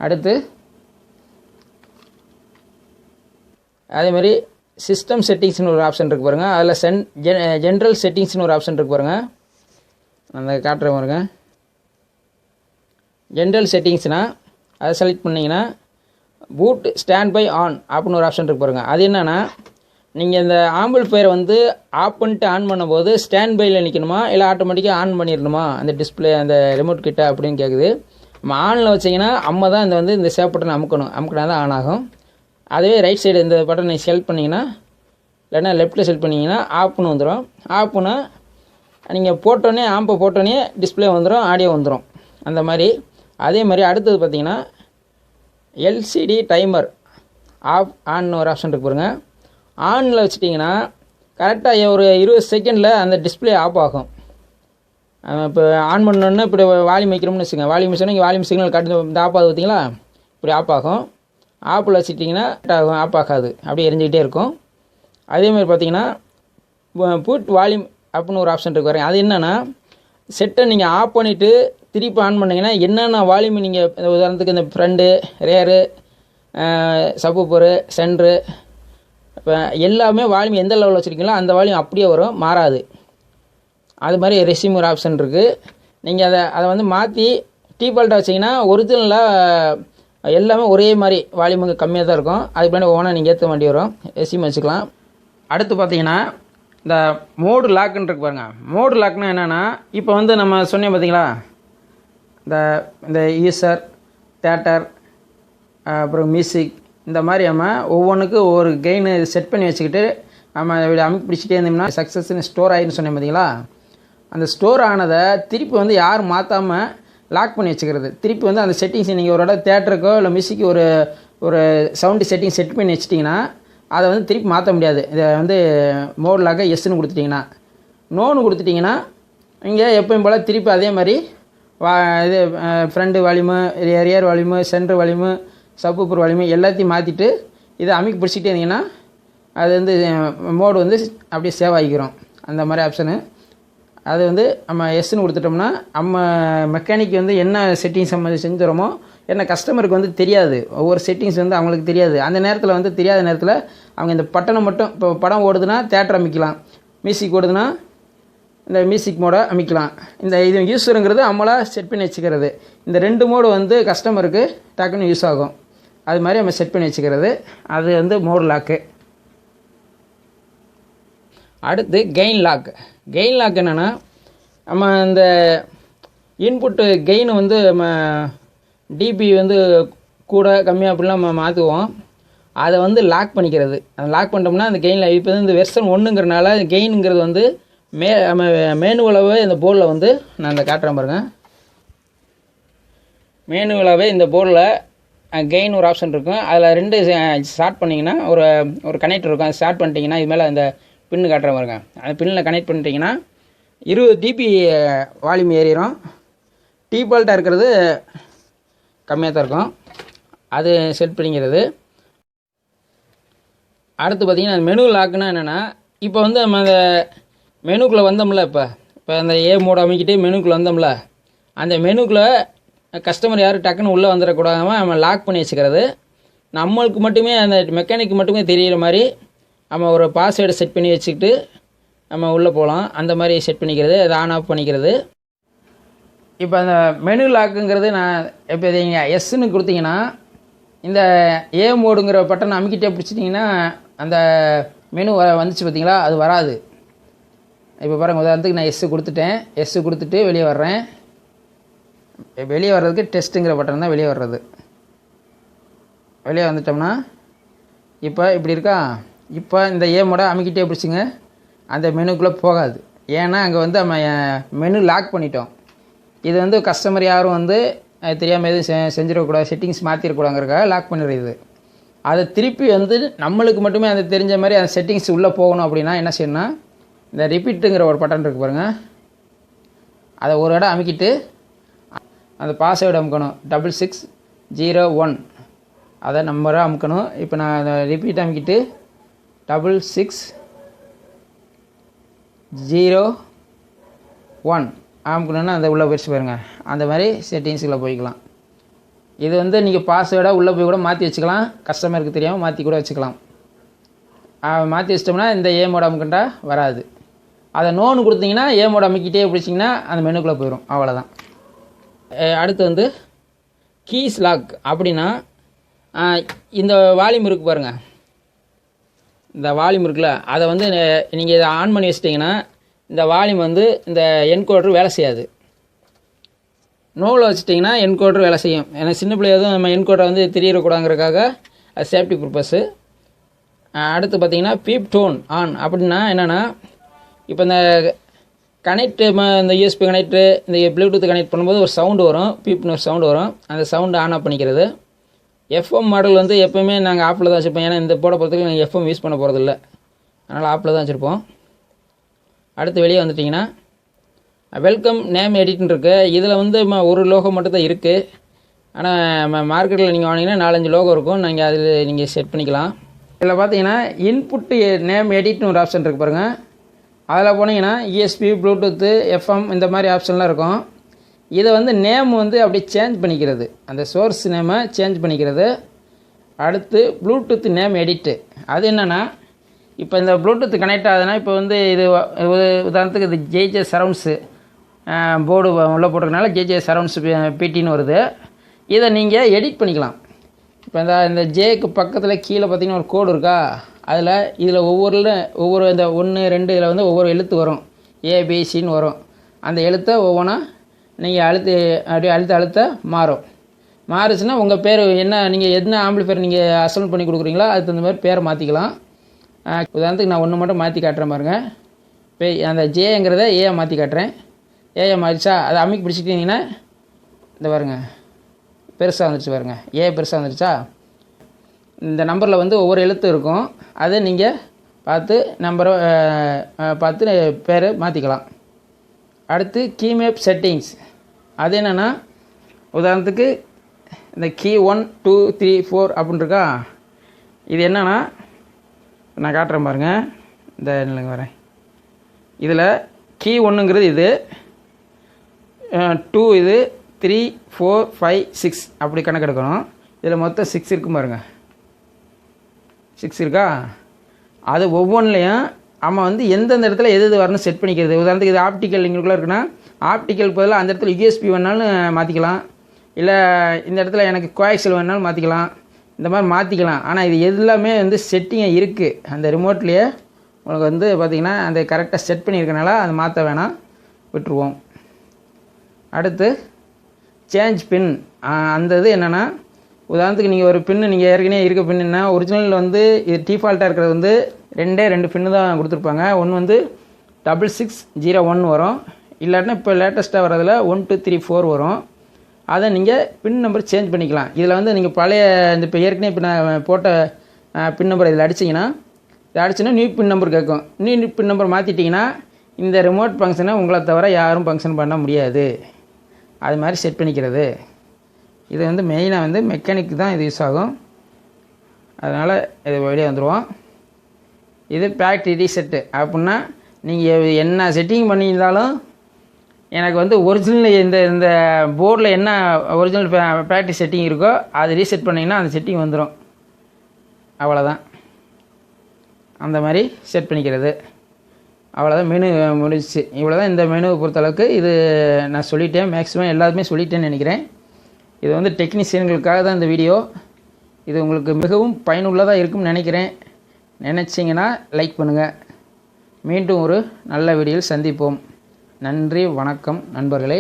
அடுத்து அதே மாதிரி சிஸ்டம் செட்டிங்ஸ்னு ஒரு ஆப்ஷன் இருக்குது பாருங்கள். அதில் ஜென்ரல் செட்டிங்ஸ்னு ஒரு ஆப்ஷன் இருக்குது பாருங்கள். அந்த காட்டுறேன் பாருங்க. ஜென்ரல் செட்டிங்ஸ்னால் அதை செலக்ட் பண்ணிங்கன்னா பூட் ஸ்டாண்ட் பை ஆன் அப்படின்னு ஒரு ஆப்ஷன் இருக்கு பாருங்கள். அது என்னென்னா நீங்கள் இந்த ஆம்பிளிஃபையரை வந்து ஆஃப் பண்ணிட்டு ஆன் பண்ணும்போது ஸ்டாண்ட் பையில் நிற்கணுமா இல்லை ஆட்டோமேட்டிக்காக ஆன் பண்ணிடணுமா அந்த டிஸ்பிளே அந்த ரிமோட் கிட்ட அப்படின்னு கேட்குது. நம்ம ஆனில் வச்சிங்கன்னா அம்மா தான் இந்த சேவ் பட்டன் அமுக்கினா தான் ஆன் ஆகும். அதுவே ரைட் சைடு இந்த பட்டனை செலக்ட் பண்ணிங்கன்னா இல்லைன்னா லெஃப்ட்டில் செலக்ட் பண்ணிங்கன்னா ஆஃப்னு வந்துடும். ஆஃப்னா நீங்கள் போட்டோன்னே ஆம்பை போட்டோன்னே டிஸ்பிளே வந்துடும், ஆடியோ வந்துடும் அந்த மாதிரி. அதே மாதிரி அடுத்தது பார்த்திங்கன்னா எல்சிடி டைமர் ஆஃப் ஆன் ஒரு ஆப்ஷன் இருக்கு பாருங்க. ஆனில் வச்சிட்டிங்கன்னா கரெக்டாக ஒரு 20 செகண்டில் அந்த டிஸ்பிளே ஆஃப் ஆகும். இப்போ ஆன் பண்ணோன்னா இப்படி வால்யூம் வைக்கிறோம்னு வச்சுக்கோங்க. வால்யூம் வச்சோன்னா இங்கே வால்யூம் சிக்னல் காட்டு இந்த ஆஃப் ஆகுது பார்த்தீங்களா, இப்படி ஆஃப் ஆகும். ஆப்பில் வச்சுட்டிங்கன்னா ஆகும், ஆஃப் ஆகாது, அப்படியே எரிஞ்சிக்கிட்டே இருக்கும். அதேமாதிரி பார்த்தீங்கன்னா புட் வால்யூம் அப்படின்னு ஒரு ஆப்ஷன் இருக்கு பாருங்க. அது என்னென்னா செட்டை நீங்கள் ஆஃப் பண்ணிவிட்டு திருப்பி ஆன் பண்ணிங்கன்னா என்னென்ன வால்யூம் நீங்கள் உதாரணத்துக்கு இந்த ஃப்ரண்ட்டு ரேரு சப்வூஃபரு சென்ட்ரு இப்போ எல்லாமே வால்யூம் எந்த லெவலில் வச்சுருக்கீங்களோ அந்த வால்யூம் அப்படியே வரும், மாறாது. அது மாதிரி ரெஸ்யூம் ஒரு ஆப்ஷன் இருக்குது. நீங்கள் அதை மாற்றி டீஃபால்ட்டாக வச்சிங்கன்னா ஒரிஜினலாக எல்லாமே ஒரே மாதிரி வால்யூமுங்க கம்மியாக தான் இருக்கும். அதுக்கு பின்னாடி ஓனாக நீங்கள் ஏற்ற வேண்டி வரும். ரெஸ்யூம் வச்சுக்கலாம். அடுத்து பார்த்தீங்கன்னா இந்த மோடு லாக்குன்னு இருக்கு பாருங்கள். மோடு லாக்னா என்னென்னா இப்போ நம்ம சொன்னேன் பார்த்தீங்களா, இந்த யூசர் தேட்டர் அப்புறம் மியூசிக் இந்த மாதிரி நம்ம ஒவ்வொன்றுக்கு ஒவ்வொரு கெயின் செட் பண்ணி வச்சுக்கிட்டு நம்ம அமைப்பு பிடிச்சிட்டே இருந்தோம்னா சக்ஸஸ்ன்னு ஸ்டோர் ஆகிடுன்னு சொன்னேன் பார்த்தீங்களா. அந்த ஸ்டோர் ஆனதை திருப்பி யாரும் மாற்றாமல் லாக் பண்ணி வச்சுக்கிறது. திருப்பி அந்த செட்டிங்ஸ் நீங்கள் ஒரு இடம் தேட்டருக்கோ இல்லை மியூசிக்கு ஒரு சவுண்டு செட்டிங் செட் பண்ணி வச்சிட்டிங்கன்னா அதை திருப்பி மாற்ற முடியாது. இதை மோட் லாக்கை எஸ்ன்னு கொடுத்துட்டிங்கன்னா. நோன்னு கொடுத்துட்டிங்கன்னா இங்கே எப்பயும் போல் திருப்பி அதே மாதிரி இது front volume rear volume centre volume subwoofer volume எல்லாத்தையும் மாற்றிட்டு இதை அமைக்க பிடிச்சிட்டே இருந்தீங்கன்னா அது மோடு அப்படியே சேவ் ஆகிக்கிறோம். அந்த மாதிரி ஆப்ஷனு அது நம்ம எஸ்ன்னு கொடுத்துட்டோம்னா நம்ம மெக்கானிக் என்ன செட்டிங்ஸ் நம்ம செஞ்சுறோமோ என்ன கஸ்டமருக்கு தெரியாது. ஒவ்வொரு செட்டிங்ஸ் அவங்களுக்கு தெரியாது. அந்த நேரத்தில் தெரியாத நேரத்தில் அவங்க இந்த பட்டனை மட்டும் இப்போ படம் ஓடுதுன்னா தேட்டர் அமைக்கலாம், மியூசிக் ஓடுதுன்னா இந்த மியூசிக் மோடை அமைக்கலாம். இது யூஸருங்கிறது நம்மளாக செட் பண்ணி வச்சுக்கிறது. இந்த 2 மோடு கஸ்டமருக்கு டக்குன்னு யூஸ் ஆகும். அது மாதிரி நம்ம செட் பண்ணி வச்சுக்கிறது. அது மோடு லாக்கு. அடுத்து கெயின் லாக். கெயின் லாக் என்னென்னா நம்ம இந்த இன்புட்டு கெயின் நம்ம டிபி கூட கம்மியாக அப்படிலாம் நம்ம மாற்றுவோம். அதை லாக் பண்ணிக்கிறது. அதை லாக் பண்ணிட்டோம்னா அந்த கெயினில் இப்போ இந்த வெர்ஷன் 1ங்கிறனால கெயினுங்கிறது நம்ம மேனுவலாகவே இந்த போர்டில் நான் இந்த காட்டுறேன் பாருங்கள். மேனுவலாகவே இந்த போர்டில் கெயின் ஒரு ஆப்ஷன் இருக்கும். அதில் 2 ஸ்டார்ட் பண்ணிங்கன்னா ஒரு கனெக்டர் இருக்கும். அதை ஸ்டார்ட் பண்ணிட்டீங்கன்னா இது மேலே அந்த பின்னு காட்டுறேன் பாருங்க. அந்த பின்னில் கனெக்ட் பண்ணிட்டீங்கன்னா 20 dB வால்யூம் ஏறிடும். டீஃபால்ட்டாக இருக்கிறது கம்மியாக தான் இருக்கும். அது செட் பண்ணிக்கிறது. அடுத்து பார்த்திங்கன்னா மெனு லாக்குன்னா என்னென்னா இப்போ நம்ம அந்த மெனுக்குள்ளே வந்தோம்ல, இப்போ அந்த ஏ மோடு அமைக்கிட்டு மெனுக்குள்ளே வந்தோம்ல, அந்த மெனுக்குள்ளே கஸ்டமர் யாரும் டக்குன்னு உள்ளே வந்துடக்கூடாமல் நம்ம லாக் பண்ணி வச்சுக்கிறது. நம்மளுக்கு மட்டுமே அந்த மெக்கானிக்கு மட்டுமே தெரிகிற மாதிரி நம்ம ஒரு பாஸ்வேர்டை செட் பண்ணி வச்சுக்கிட்டு நம்ம உள்ளே போகலாம். அந்த மாதிரி செட் பண்ணிக்கிறது, அதை ஆன் ஆஃப் பண்ணிக்கிறது. இப்போ அந்த மெனு லாக்குங்கிறது நான் இப்போ நீங்கள் எஸ்ன்னு கொடுத்தீங்கன்னா இந்த ஏ மோடுங்கிற பட்டனை அமைக்கிட்டே பிடிச்சிட்டிங்கன்னா அந்த மெனு வந்துச்சு பார்த்தீங்களா, அது வராது. இப்போ பாருங்கள், உதாரணத்துக்கு நான் எஸ்ஸு கொடுத்துட்டேன். எஸ்ஸு கொடுத்துட்டு வெளியே வர்றேன். வெளியே வர்றதுக்கு டெஸ்ட்டுங்கிற பட்டன் தான் வெளியே வர்றது. வெளியே வந்துட்டோம்னா இப்போ இப்படி இருக்கா. இப்போ இந்த ஏ மோட அமைக்கிட்டே பிடிச்சிங்க, அந்த மெனுக்குள்ளே போகாது. ஏன்னா அங்கே நம்ம மெனு லாக் பண்ணிட்டோம். இது கஸ்டமர் யாரும் தெரியாமல் எதுவும் செஞ்சிடக்கூடாது, செட்டிங்ஸ் மாற்றிடக்கூடாதுங்கிறக்காக லாக் பண்ணிடுறது. அதை திருப்பி நம்மளுக்கு மட்டுமே அது தெரிஞ்ச மாதிரி அந்த செட்டிங்ஸ் உள்ளே போகணும் அப்படின்னா என்ன செய்யணும்னா இந்த ரிப்பீட்டுங்கிற ஒரு பட்டன் இருக்குது பாருங்கள், அதை ஒரு இடம் அமைக்கிட்டு அந்த பாஸ்வேர்டு அமுக்கணும். 6601 அதை நம்பராக அமுக்கணும். இப்போ நான் அதை ரிப்பீட் அமைக்கிட்டு 6601 அமுக்கணுன்னா அந்த உள்ளே போயிடுச்சு பாருங்கள். அந்த மாதிரி செட்டிங்ஸில் போய்க்கலாம். இது வந்து நீங்கள் பாஸ்வேர்டாக உள்ளே போய் கூட மாற்றி வச்சுக்கலாம், கஸ்டமருக்கு தெரியாமல் மாற்றி கூட வச்சுக்கலாம். மாற்றி வச்சிட்டோம்னா இந்த ஏ மோட் அமுக்கிட்டா வராது. அதை நோன்னு கொடுத்தீங்கன்னா ஏ மோட் அமுக்கிட்டே பிடிச்சிங்கன்னா அந்த மெனுக்குள்ளே போயிடும், அவ்வளோதான். அடுத்து வந்து கீஸ் லாக் அப்படின்னா இந்த வால்யூம் இருக்குது பாருங்கள், இந்த வால்யூம் இருக்குல்ல, அதை வந்து நீங்கள் இதை ஆன் பண்ணி வச்சிட்டிங்கன்னா இந்த வால்யூம் வந்து இந்த என்கோடர் வேலை செய்யாது. நோவில் வச்சிட்டிங்கன்னா என்கோடர் வேலை செய்யும். ஏன்னா சின்ன பிள்ளை எதுவும் நம்ம என்கோடரை வந்து தெரியக்கூடாங்கிறதுக்காக அது சேஃப்டி பர்பஸ்ஸு. அடுத்து பார்த்திங்கன்னா பீப் டோன் ஆன் அப்படின்னா என்னென்னா, இப்போ இந்த கனெக்டு இந்த யூஎஸ்பி கனெக்டு இந்த ப்ளூடூத் கனெக்ட் பண்ணும்போது ஒரு சவுண்டு வரும், பீப்னு ஒரு சவுண்டு வரும். அந்த சவுண்டு ஆன் ஆஃப் பண்ணிக்கிறது. எஃப்எம் மாடல் வந்து எப்போயுமே நாங்கள் ஆப்பில் தான் வச்சுருப்போம். ஏன்னா இந்த போட போகிறதுக்கு நாங்கள் எஃப்எம் யூஸ் பண்ண போகிறதில்ல, அதனால் ஆப்பில் தான் வச்சுருப்போம். அடுத்து வெளியே வந்துட்டிங்கன்னா வெல்கம் நேம் எடிட்னு இருக்குது. இதில் வந்து ஒரு லோகோ மட்டும் தான் இருக்குது. ஆனால் மார்க்கெட்டில் நீங்கள் வாங்கினீங்கன்னா 4-5 லோகோ இருக்கும், நீங்கள் அதில் நீங்கள் செட் பண்ணிக்கலாம். இதில் பார்த்தீங்கன்னா இன்புட்டு நேம் எடிட்னு ஒரு ஆப்ஷன் இருக்குது பாருங்கள். அதில் போனீங்கன்னா யூஎஸ்பி ப்ளூடூத்து எஃப்எம் இந்த மாதிரி ஆப்ஷன்லாம் இருக்கும். இதை வந்து நேம் வந்து அப்படியே சேஞ்ச் பண்ணிக்கிறது, அந்த சோர்ஸ் நேமை சேஞ்ச் பண்ணிக்கிறது. அடுத்து ப்ளூடூத் நேம் எடிட்டு, அது என்னென்னா இப்போ இந்த ப்ளூடூத் கனெக்ட் ஆகுதுன்னா இப்போ வந்து இது உதாரணத்துக்கு இது ஜேஜே சரவுண்ட்ஸு போர்டு உள்ளே போட்டிருக்கனால ஜேஜே சரவுண்ட்ஸ் பிடின்னு வருது. இதை நீங்கள் எடிட் பண்ணிக்கலாம். இப்போ இந்த ஜேக்கு பக்கத்தில் கீழே பார்த்தீங்கன்னா ஒரு கோடு இருக்கா, அதில் இதில் ஒவ்வொரு இந்த 1, 2 இதில் வந்து ஒவ்வொரு எழுத்து வரும், ஏபிசின்னு வரும். அந்த எழுத்தை ஒவ்வொன்றா நீங்கள் அப்படியே அழுத்த மாறுச்சுன்னா உங்கள் பேர் என்ன, நீங்கள் என்ன ஆம்பிளிஃபையர் நீங்கள் அசம்பிள் பண்ணி கொடுக்குறீங்களோ அதுக்கு தகுந்த மாதிரி பேரை மாற்றிக்கலாம். உதாரணத்துக்கு நான் ஒன்று மட்டும் மாற்றி காட்டுறேன் பாருங்க. இப்போ அந்த ஜேங்கிறத ஏஐ மாற்றி காட்டுறேன். ஏஐ மாறிச்சா அதை அமைக்கி பிடிச்சிட்டிங்கன்னா இந்த பாருங்க பெருசாக வந்துடுச்சு பாருங்க, ஏ பெருசாக வந்துடுச்சா. இந்த நம்பரில் வந்து ஒவ்வொரு எழுத்து இருக்கும், அதை நீங்கள் பார்த்து பேர் மாற்றிக்கலாம். அடுத்து கீமேப் செட்டிங்ஸ், அது என்னென்னா உதாரணத்துக்கு இந்த கீ 1 2 3 4 அப்படின்னு இருக்கா. இது என்னென்னா நான் காட்டுறேன் பாருங்கள், இந்த நிலைங்க வரேன். இதில் கீ 1ங்கிறது இது, 2 இது, 3 4 5 6 அப்படி கணக்கு எடுக்கணும். இதில் மொத்தம் 6 இருக்கும் பாருங்கள், 6 இருக்கா. அது ஒவ்வொன்றுலையும் நம்ம வந்து எந்தெந்த இடத்துல எது வரணும் செட் பண்ணிக்கிறது. உதாரணத்துக்கு இது ஆப்டிக்கல் இங்களுக்குள்ளே இருக்குன்னா ஆப்டிக்கல் பதிலாக அந்த இடத்துல யூஎஸ்பி வேணாலும் மாற்றிக்கலாம், இல்லை இந்த இடத்துல எனக்கு கோஆக்சியல் வேணாலும் மாற்றிக்கலாம், இந்த மாதிரி மாற்றிக்கலாம். ஆனால் இது எல்லாமே வந்து செட்டிங்கை இருக்குது அந்த ரிமோட்லேயே உங்களுக்கு வந்து பார்த்திங்கன்னா அந்த கரெக்டாக செட் பண்ணியிருக்கனால அதை மாற்ற வேணாம், விட்டுருவோம். அடுத்து சேஞ்ச் பின், அந்த இது என்னென்னா உதாரணத்துக்கு நீங்கள் ஒரு பின்னு நீங்கள் ஏற்கனவே இருக்க பின்னுன்னா ஒரிஜினல் வந்து இது டிஃபால்ட்டாக இருக்கிறது வந்து 2 பின்னு தான் கொடுத்துருப்பாங்க. ஒன்று வந்து 6601 வரும், இல்லாட்டினா இப்போ லேட்டஸ்ட்டாக வர்றதில் 1 2 3 4 வரும். அதை நீங்கள் பின் நம்பர் சேஞ்ச் பண்ணிக்கலாம். இதில் வந்து நீங்கள் பழைய இந்த இப்போ ஏற்கனவே இப்போ நான் போட்ட பின் நம்பர் இதில் அடிச்சிங்கன்னா நியூ பின் நம்பர் கேட்கும். நியூ பின் நம்பர் மாற்றிட்டிங்கன்னா இந்த ரிமோட் ஃபங்க்ஷனை உங்களை தவிர யாரும் ஃபங்க்ஷன் பண்ண முடியாது. அது மாதிரி செட் பண்ணிக்கிறது. இது வந்து மெயினாக வந்து மெக்கானிக் தான் இது யூஸ் ஆகும், அதனால் இது வெளியே வந்துடுவோம். இது ஃபேக்ட்ரி ரீசெட்டு அப்படின்னா நீங்கள் என்ன செட்டிங் பண்ணியிருந்தாலும் எனக்கு வந்து ஒரிஜினல் இந்த போர்டில் என்ன ஒரிஜினல் ஃபேக்ட்ரி செட்டிங் இருக்கோ அது ரீசெட் பண்ணிங்கன்னா அந்த செட்டிங் வந்துடும், அவ்வளோதான். அந்த மாதிரி செட் பண்ணிக்கிறது, அவ்வளோதான். மெனு முடிச்சு, இவ்வளோ தான் இந்த மெனுவை பொறுத்தளவுக்கு. இது நான் சொல்லிட்டேன், மேக்ஸிமம் எல்லாருமே சொல்லிட்டேன்னு நினைக்கிறேன். இது வந்து டெக்னீஷியன்களுக்காக தான் இந்த வீடியோ. இது உங்களுக்கு மிகவும் பயனுள்ளதாக இருக்கும்னு நினச்சிங்கன்னா லைக் பண்ணுங்கள். மீண்டும் ஒரு நல்ல வீடியோவில் சந்திப்போம். நன்றி, வணக்கம் நண்பர்களே.